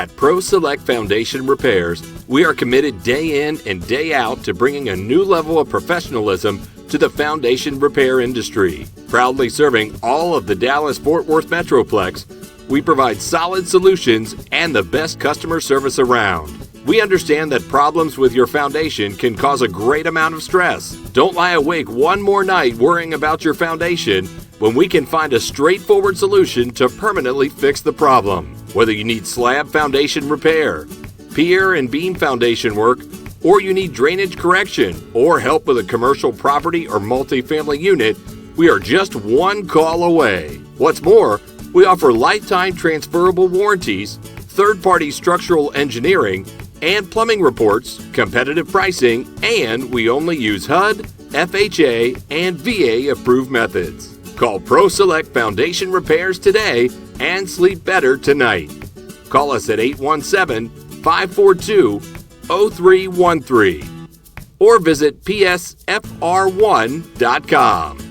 At Pro Select Foundation Repairs, we are committed day in and day out to bringing a new level of professionalism to the foundation repair industry. Proudly serving all of the Dallas-Fort Worth Metroplex, we provide solid solutions and the best customer service around. We understand that problems with your foundation can cause a great amount of stress. Don't lie awake one more night worrying about your foundation when we can find a straightforward solution to permanently fix the problem. Whether you need slab foundation repair, pier and beam foundation work, or you need drainage correction or help with a commercial property or multifamily unit, we are just one call away. What's more, we offer lifetime transferable warranties, third-party structural engineering, and plumbing reports, competitive pricing, and we only use HUD, FHA, and VA approved methods. Call Pro Select Foundation Repairs today and sleep better tonight. Call us at 817-542-0313 or visit psfr1.com.